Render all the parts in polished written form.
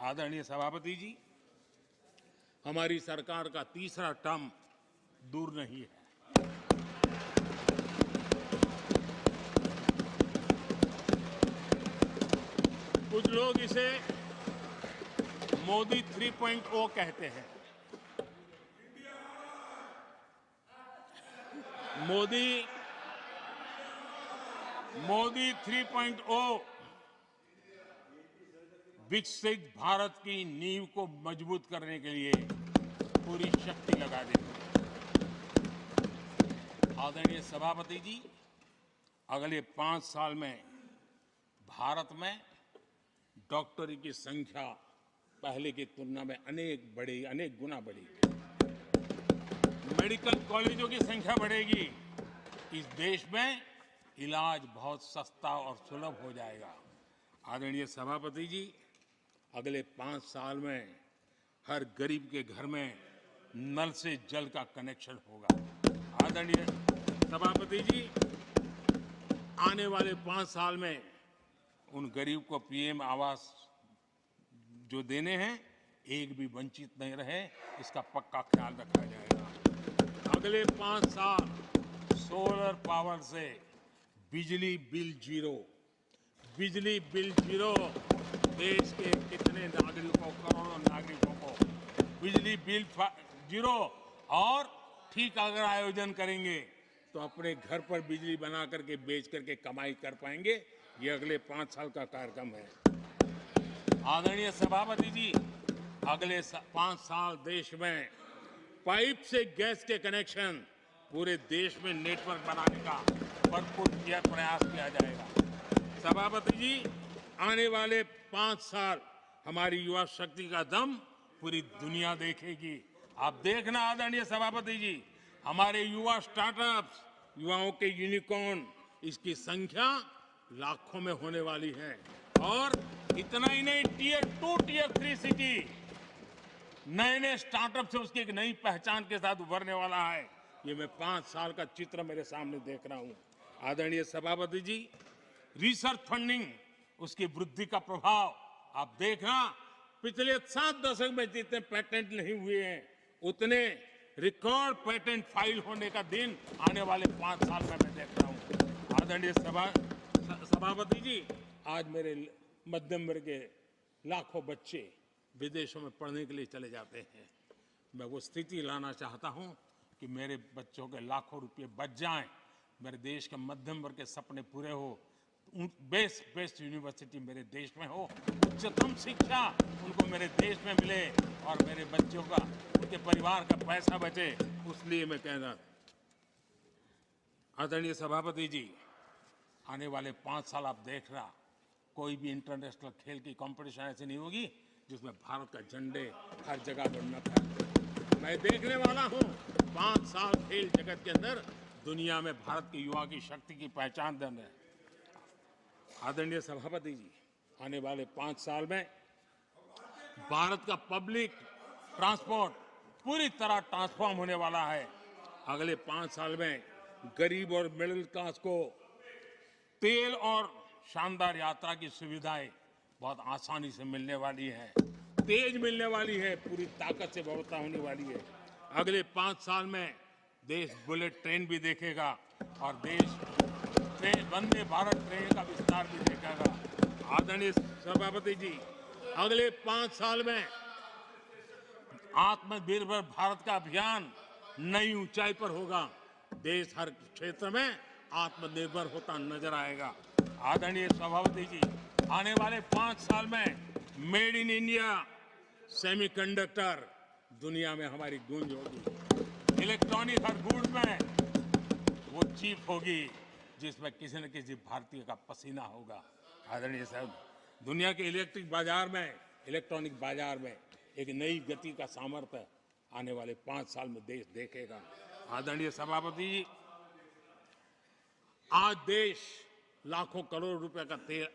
आदरणीय सभापति जी, हमारी सरकार का तीसरा टर्म दूर नहीं है। कुछ लोग इसे मोदी 3.0 कहते हैं। मोदी 3.0 विकसित भारत की नींव को मजबूत करने के लिए पूरी शक्ति लगा देंगे। आदरणीय सभापति जी, अगले 5 साल में भारत में डॉक्टरों की संख्या पहले की तुलना में अनेक गुना बढ़ेगी। मेडिकल कॉलेजों की संख्या बढ़ेगी। इस देश में इलाज बहुत सस्ता और सुलभ हो जाएगा। आदरणीय सभापति जी, अगले 5 साल में हर गरीब के घर में नल से जल का कनेक्शन होगा। आदरणीय सभापति जी, आने वाले 5 साल में उन गरीब को पीएम आवास जो देने हैं, एक भी वंचित नहीं रहे, इसका पक्का ख्याल रखा जाएगा। अगले 5 साल सोलर पावर से बिजली बिल जीरो। देश के कितने नागरिकों, करोड़ों नागरिकों को बिजली बिल जीरो। और ठीक अगर आयोजन करेंगे तो अपने घर पर बिजली बना करके बेच करके कमाई कर पाएंगे। ये अगले 5 साल का कार्यक्रम है। आदरणीय सभापति जी, अगले 5 साल देश में पाइप से गैस के कनेक्शन पूरे देश में नेटवर्क बनाने का भरपूर प्रयास किया जाएगा। सभापति जी, आने वाले 5 साल हमारी युवा शक्ति का दम पूरी दुनिया देखेगी। आप देखना आदरणीय सभापति जी, हमारे युवा स्टार्टअप्स, युवाओं के यूनिकॉर्न, इसकी संख्या लाखों में होने वाली है। और इतना ही नहीं, टियर 2, टियर 3 सिटी नए स्टार्टअप से उसकी एक नई पहचान के साथ उभरने वाला है। ये मैं 5 साल का चित्र मेरे सामने देख रहा हूं। आदरणीय सभापति जी, रिसर्च फंडिंग, उसकी वृद्धि का प्रभाव आप देखना। पिछले 7 दशक में जितने पेटेंट नहीं हुए हैं, उतने रिकॉर्ड पेटेंट फाइल होने का दिन आने वाले 5 साल में मैं देख रहा हूं। आदरणीय सभापति जी, आज मेरे मध्यम वर्ग के लाखों बच्चे विदेशों में पढ़ने के लिए चले जाते हैं। मैं वो स्थिति लाना चाहता हूं कि मेरे बच्चों के लाखों रुपए बच जाएं, मेरे देश के मध्यम वर्ग के सपने पूरे हो, बेस्ट यूनिवर्सिटी मेरे देश में हो, उच्चतम शिक्षा उनको मेरे देश में मिले और मेरे बच्चों का, उनके परिवार का पैसा बचे। इसलिए मैं कह रहा, आदरणीय सभापति जी, आने वाले 5 साल आप देख रहा, कोई भी इंटरनेशनल खेल की कंपटीशन ऐसी नहीं होगी जिसमें भारत का झंडे हर जगह पर न फहरे। मैं देखने वाला हूं 5 साल खेल जगत के अंदर दुनिया में भारत के युवा की शक्ति की पहचान देने। आदरणीय सभापति जी, आने वाले 5 साल में भारत का पब्लिक ट्रांसपोर्ट पूरी तरह ट्रांसफॉर्म होने वाला है। अगले 5 साल में गरीब और मिडिल क्लास को तेल और शानदार यात्रा की सुविधाएं बहुत आसानी से मिलने वाली है, तेज मिलने वाली है, पूरी ताकत से व्यवस्था होने वाली है। अगले 5 साल में देश बुलेट ट्रेन भी देखेगा और देश वंदे भारत ट्रेन का विस्तार भी देखेगा। आदरणीय सभापति जी, अगले 5 साल में आत्मनिर्भर भारत का अभियान नई ऊंचाई पर होगा। देश हर क्षेत्र में आत्मनिर्भर होता नजर आएगा। आदरणीय सभापति जी, आने वाले 5 साल में मेड इन इंडिया सेमीकंडक्टर दुनिया में हमारी गूंज होगी। इलेक्ट्रॉनिक हर गुड्स में वो चीप होगी जिसमें किसी न किसी भारतीय का पसीना होगा। आदरणीय साहब, दुनिया के इलेक्ट्रॉनिक बाजार में एक नई गति का सामर्थ्य आने वाले 5 साल में देश देखेगा। आदरणीय सभापति जी, आज देश लाखों करोड़ रुपए का तेल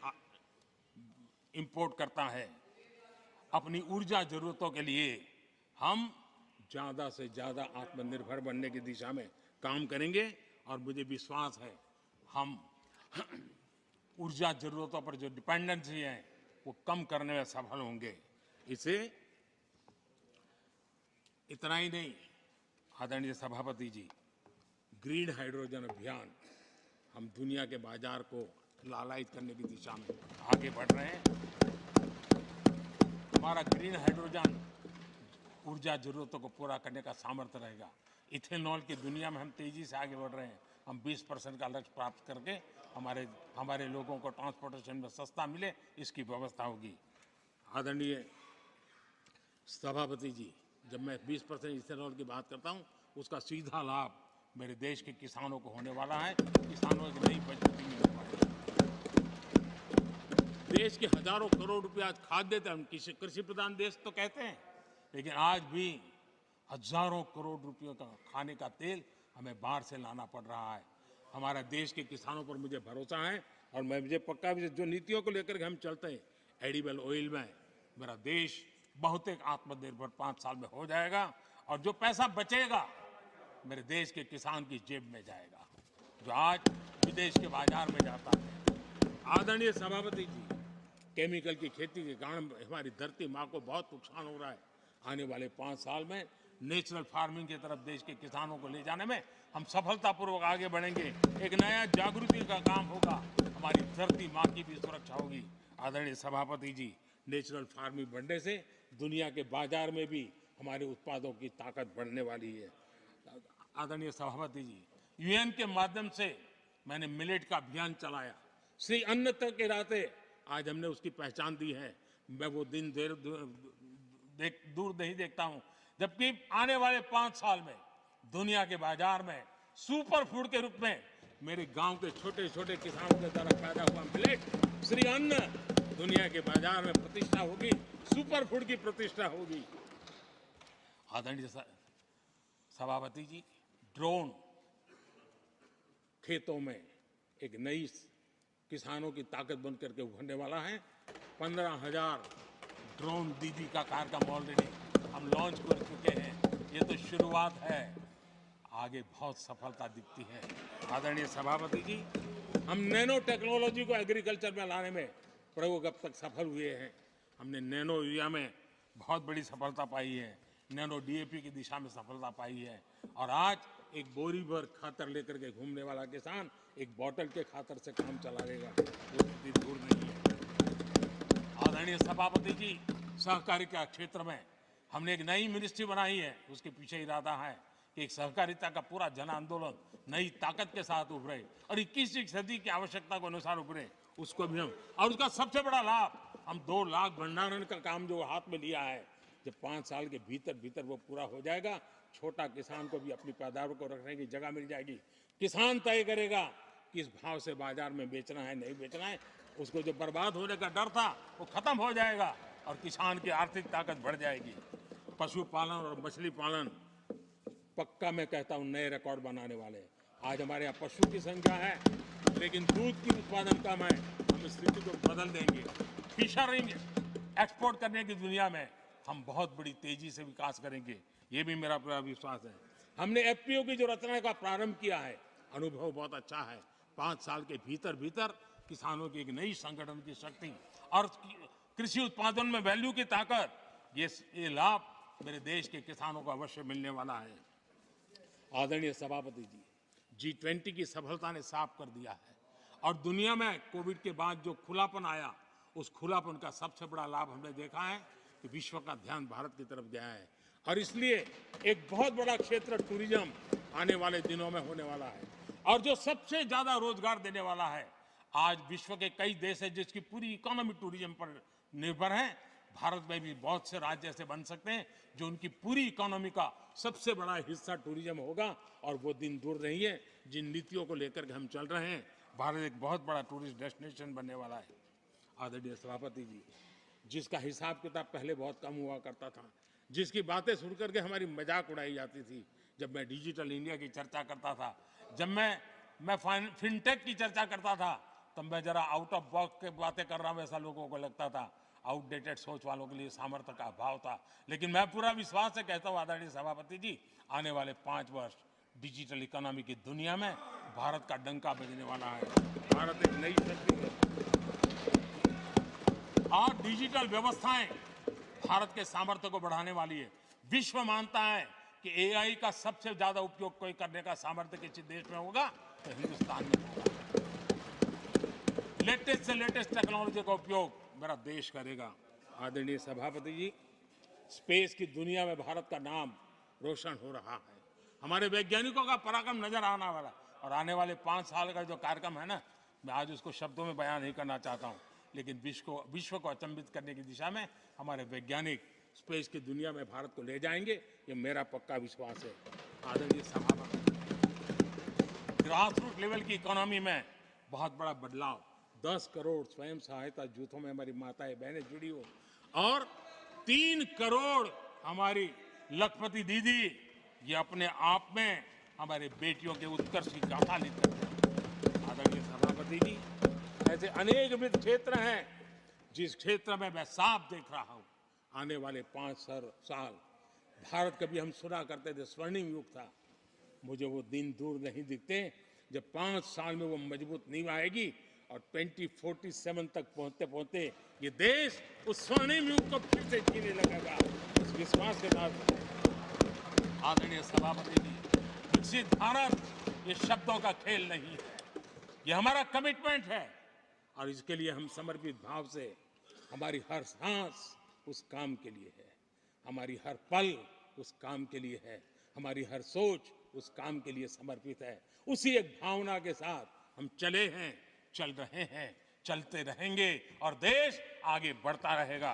इंपोर्ट करता है। अपनी ऊर्जा जरूरतों के लिए हम ज्यादा से ज्यादा आत्मनिर्भर बनने की दिशा में काम करेंगे और मुझे विश्वास है हम ऊर्जा जरूरतों पर जो डिपेंडेंसी है वो कम करने में सफल होंगे। इसे इतना ही नहीं, आदरणीय सभापति जी, ग्रीन हाइड्रोजन अभियान, हम दुनिया के बाजार को लालायित करने की दिशा में आगे बढ़ रहे हैं। हमारा ग्रीन हाइड्रोजन ऊर्जा जरूरतों को पूरा करने का सामर्थ्य रहेगा। इथेनॉल की दुनिया में हम तेजी से आगे बढ़ रहे हैं। हम 20% का लक्ष्य प्राप्त करके हमारे लोगों को ट्रांसपोर्टेशन में सस्ता मिले, इसकी व्यवस्था होगी। आदरणीय सभापति जी, जब मैं 20% इथेनॉल की बात करता हूँ, उसका सीधा लाभ मेरे देश के किसानों को होने वाला है। किसानों की नई मजबूती मिलने वाली है। देश के हजारों करोड़ रुपए आज खाद देते हैं। हम कृषि प्रधान देश तो कहते हैं, लेकिन आज भी हजारों करोड़ रुपयों का खाने का तेल हमें बाहर से लाना पड़ रहा है। हमारा देश के किसानों पर मुझे भरोसा है और मुझे पक्का भी जो नीतियों को लेकर के हम चलते हैं, एडिबल ऑयल में मेरा देश बहुत एक आत्मनिर्भर 5 साल में हो जाएगा। और जो पैसा बचेगा मेरे देश के किसान की जेब में जाएगा, जो आज विदेश के बाजार में जाता है। आदरणीय सभापति जी, केमिकल की खेती के कारण हमारी धरती माँ को बहुत नुकसान हो रहा है। आने वाले 5 साल में नेचुरल फार्मिंग की तरफ देश के किसानों को ले जाने में हम सफलतापूर्वक आगे बढ़ेंगे। एक नया जागृति का काम होगा, हमारी धरती माँ की भी सुरक्षा होगी। आदरणीय सभापति जी, नेचुरल फार्मिंग बढ़ने से दुनिया के बाजार में भी हमारे उत्पादों की ताकत बढ़ने वाली है। आदरणीय सभापति जी, यूएन के माध्यम से मैंने मिलेट का अभियान चलाया। श्री अन्न तक के रास्ते आज हमने उसकी पहचान दी है। मैं वो दिन दूर नहीं देखता हूं, जबकि आने वाले 5 साल में दुनिया के बाजार में सुपर फूड के रूप में मेरे गांव के छोटे छोटे किसानों के द्वारा पैदा हुआ मिलेट, श्री अन्न, दुनिया के बाजार में प्रतिष्ठा होगी, सुपर फूड की प्रतिष्ठा होगी। आदरणीय सभापति जी, ड्रोन खेतों में एक नई किसानों की ताकत बन करके उभरने वाला है। 15,000 ड्रोन दीदी का कार्यक्रम ऑलरेडी हम लॉन्च कर चुके हैं। ये तो शुरुआत है, आगे बहुत सफलता दिखती है। आदरणीय सभापति जी, हम नैनो टेक्नोलॉजी को एग्रीकल्चर में लाने में प्रयोग अब तक सफल हुए हैं। हमने नैनो यूरिया में बहुत बड़ी सफलता पाई है, नैनो डीएपी की दिशा में सफलता पाई है। और आज एक बोरी भर खातर लेकर के घूमने वाला किसान एक बोतल के खातर से काम चला लेगा, वो स्थिति दूर नहीं है। आदरणीय सभापति जी, सहकारिता क्षेत्र में हमने एक नई मिनिस्ट्री बनाई है। उसके पीछे इरादा है कि एक सहकारिता का पूरा जन आंदोलन नई ताकत के साथ उभरे और 21वीं सदी की आवश्यकता के अनुसार उभरे, उसको भी हम, और उसका सबसे बड़ा लाभ, हम 2 लाख भंडारण का काम जो हाथ में लिया है, जब 5 साल के भीतर वो पूरा हो जाएगा, छोटा किसान को भी अपनी पैदावार को रखने की जगह मिल जाएगी। किसान तय करेगा किस भाव से बाजार में बेचना है, नहीं बेचना है। उसको जो बर्बाद होने का डर था वो खत्म हो जाएगा और किसान की आर्थिक ताकत बढ़ जाएगी। पशुपालन और मछली पालन, पक्का मैं कहता हूँ नए रिकॉर्ड बनाने वाले। आज हमारे यहाँ पशु की संख्या है, लेकिन दूध की उत्पादन कम है। हम इस स्थिति को बदल देंगे। फिशरिंग एक्सपोर्ट करने की दुनिया में हम बहुत बड़ी तेजी से विकास करेंगे, ये भी मेरा पूरा विश्वास है। हमने एफपीओ की जो रचना का प्रारंभ किया है, अनुभव बहुत अच्छा है। 5 साल के भीतर किसानों की एक नई संगठन की शक्ति और कृषि उत्पादन में वैल्यू की ताकत, ये लाभ मेरे देश के किसानों को अवश्य मिलने वाला है। आदरणीय सभापति जी, G20 की सफलता ने साफ कर दिया है और दुनिया में कोविड के बाद जो खुलापन आया, उस खुलापन का सबसे बड़ा लाभ हमने देखा है कि विश्व का ध्यान भारत की तरफ गया है। और इसलिए एक बहुत बड़ा क्षेत्र टूरिज्म आने वाले दिनों में होने वाला है और जो सबसे ज्यादा रोजगार देने वाला है। आज विश्व के कई देश हैं जिसकी पूरी इकोनॉमी टूरिज्म पर निर्भर है। भारत में भी बहुत से राज्य ऐसे बन सकते हैं जो उनकी पूरी इकोनॉमी का सबसे बड़ा हिस्सा टूरिज्म होगा और वो दिन दूर नहीं है। जिन नीतियों को लेकर के हम चल रहे हैं, भारत एक बहुत बड़ा टूरिस्ट डेस्टिनेशन बनने वाला है। आदरणीय सभापति जी, जिसका हिसाब किताब पहले बहुत कम हुआ करता था, जिसकी बातें सुन करके हमारी मजाक उड़ाई जाती थी, जब मैं डिजिटल इंडिया की चर्चा करता था, जब मैं फिनटेक की चर्चा करता था, तब मैं जरा आउट ऑफ बॉक्स की बातें कर रहा हूं, ऐसा लोगों को लगता था। आउटडेटेड सोच वालों के लिए सामर्थ्य का अभाव था। लेकिन मैं पूरा विश्वास से कहता हूं आदरणीय सभापति जी, आने वाले 5 वर्ष डिजिटल इकोनॉमी की दुनिया में भारत का डंका बजने वाला है। भारत एक नई शक्ति है और डिजिटल व्यवस्थाएं भारत के सामर्थ्य को बढ़ाने वाली है। विश्व मानता है कि एआई का सबसे ज्यादा उपयोग कोई करने का सामर्थ्य किसी देश में होगा तो हिंदुस्तान में होगा। लेटेस्ट से लेटेस्ट टेक्नोलॉजी का उपयोग मेरा देश करेगा। आदरणीय सभापति जी, स्पेस की दुनिया में भारत का नाम रोशन हो रहा है। हमारे वैज्ञानिकों का पराक्रम नजर आने वाला, और आने वाले 5 साल का जो कार्यक्रम है ना, मैं आज उसको शब्दों में बयान नहीं करना चाहता हूं, लेकिन विश्व को अचंभित करने की दिशा में हमारे वैज्ञानिक स्पेस की दुनिया में भारत को ले जाएंगे, ये मेरा पक्का विश्वास है। आदरणीय सभापति, ग्रास रूट लेवल की इकोनॉमी में बहुत बड़ा बदलाव, 10 करोड़ स्वयं सहायता जूथों में हमारी माताएं बहनें जुड़ी हो, और 3 करोड़ हमारी लखपति दीदी, ये अपने आप में हमारे बेटियों के उत्कर्ष की गाथा लिख करते हैं। आदरणीय सभापति जी, ऐसे अनेक विविध क्षेत्र हैं जिस क्षेत्र में मैं साफ देख रहा हूं आने वाले 5 साल भारत, कभी हम सुना करते थे स्वर्णिम युग था, मुझे वो दिन दूर नहीं दिखते जब 5 साल में वो मजबूत नींव आएगी और 2047 तक पहुंचते पहुंचते ये देश उस स्वर्णिम युग को फिर से जीने लगेगा। इस विश्वास के साथ आदरणीय सभापति जी, विकसित भारत ये शब्दों का खेल नहीं है, ये हमारा कमिटमेंट है, और इसके लिए हम समर्पित भाव से, हमारी हर सांस उस काम के लिए है, हमारी हर पल उस काम के लिए है, हमारी हर सोच उस काम के लिए समर्पित है। उसी एक भावना के साथ हम चले हैं, चल रहे हैं, चलते रहेंगे, और देश आगे बढ़ता रहेगा।